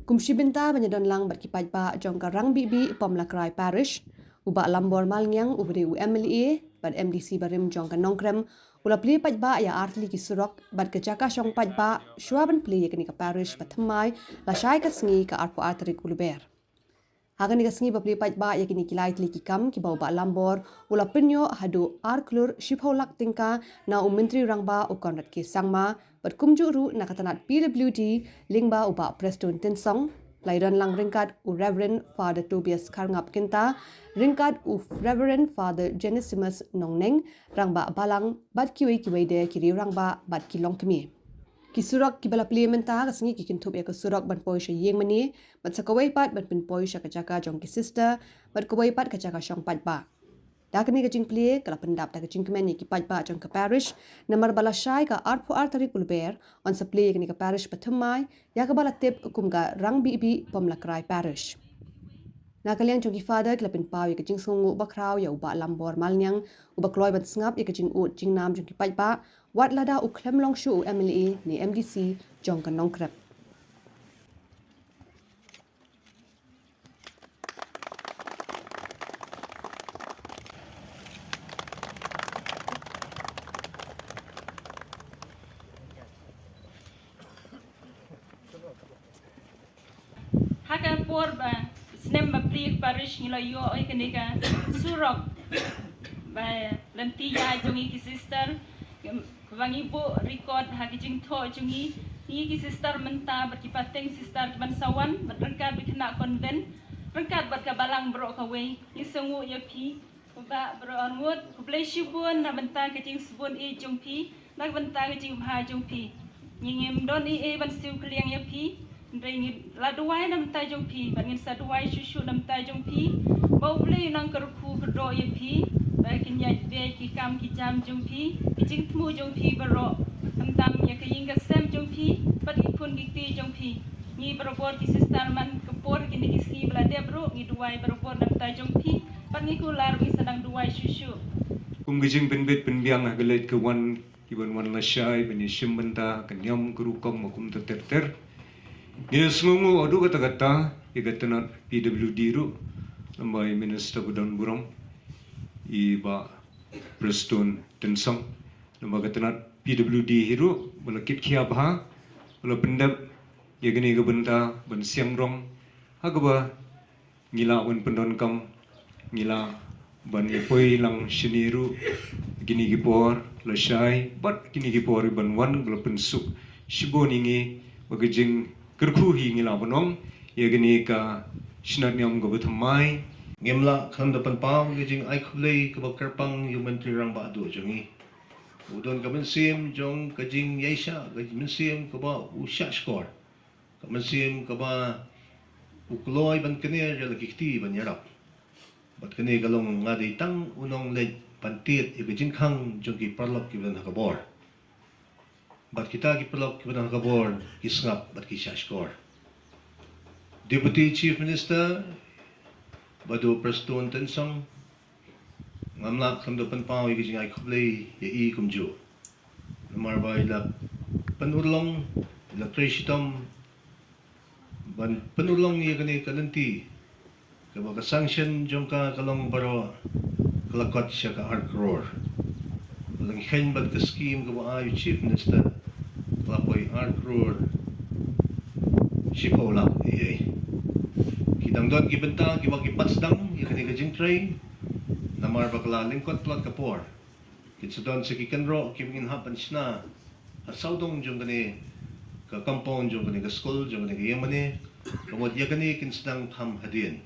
Kumshi binta banyadon lang bat ki paidbah jong ka rang bibi Pomlakrai Parish, Bah Lambor malngyang ubri UMLA bat MDC barim jong ka nongkrem, ula plie paidbah ya artli ki surok bat ka jaka syong paidbah Shwa ban plie kini ka Parish bat thymmai la syai ka sngi ka arpo arterik uluber. Hagan ni ka sngi ba plie paidbah ya kini kilai tli ki kam ki bau Bah Lambor ula penyo hadu arklur shipholak tingka na menteri rangba ukon rat ki sangma bat kumju ru na katanat PWD lingba uba Preston Tinsong lairan lang ringkat u Reverend Father Tobias Karngap Kinta ringkat u Reverend Father Genesimus Nongneng rangba balang bat kiwi de kiri rangba bat kilong kemi ki surok ki bala plie menta ka sngi ki kintup ya ka surok ban poi sha yeng mani bat sakawai pat ban pin poi sha ka jaka jong ki sister bat kawai pat ka jaka syong paidbah. Dak ni ka jing plie kala pendap tak jing kemen ki paidbah jong ka Parish namar bala syai ka arpo artari kulber on sa plie ni ka Parish pathmai ya ka bala tip kum ka rang bibi Pomlakrai Parish. Nakaliang jogi father klapin pau ya kajing sungu bakrau ya Bah Lambor malnyang ubakloi bat sngap ya kajing ut jing nam jogi paidbah wat lada u klem long shu MLA ni MDC jong kan nongkrep. Haka por ba snem ba plie parish ngila yo ay kanika surok ba lanti ya jongi ki sister wangi bo record haki jing tho jongi ni ki sister menta bat ki pateng sister ki bansawan bat rangkat bi kena konven rangkat bat ka balang bro ka we ni sengu ya pi ba bro anwot ku bless you bon na benta ka jing subon e jong pi na benta ka jing ha jong pi ngim don e ban siu kliang ya pi Ringin laduai nam tai jong pi, bangin saduai susu nam tai jong pi, bau beli nang kerku kedok ye pi, bakin ya be ki kam ki jam jong pi, kijing temu jong pi baro, tam ya ke yingga sem jong pi, pat ki pun ki ti jong pi, ni berobor ki sistar man kepor kini ki si belade bro, ni duai berobor nam tai jong pi, pat ni kular ki sedang duai susu. Kijing penbet penbiang agelet ke wan iban wan lasyai beni simbenta kenyam kerukom makum ter. Dia semungu adu kata-kata ikatan PWD ru lambai minister budan burong iba Preston Tinsong lambai kata PWD hiru balakit kia bah bala pendap ya gini ke benta ban siang rong hagaba ngila wan pendon kam ngila ban ipoi lang siniru gini gipor lasai bat gini gipor ban wan bala pensuk siboningi bagajing kerku hi ngila bonong ya gini ka sinat nyam go thymmai ngemla kham da pan pau ge jing ai khlei ka ba kerpang human tri rang ba do jongi udon ka men sim jong ka jing yaisha ka men sim ka ba u sha score ka men sim ka ba u kloi ban kene ya la kikti ban yarap bat kene ka long nga dei tang unong le pantit e ge jing khang jong ki parlok ki ban ka bor bat kita ki pelok ki banang kabor ki sngap bat ki shashkor Deputy Chief Minister badu Preston Tinsong ngamla khamdo pan pau yi jing ai khublei ye i kumju namar bai la panurlong la treshitom ban panurlong ye kane kalanti ka ba sanction jong ka kalong baro kalakot sya ka 8 crore lang hen bat ka scheme ka ba ai Chief Minister Lapoy 8 crore shipholak iya kidang dot gibenta giwag ipatsdang yakani ka jing train namar bakla lingkot plot kapor kitsudon sa kikanro kimingin hapan sna asaudong jong kani ka compound jong kani ka school jong kani ka yamani kamot yakani kinsdang ham hadin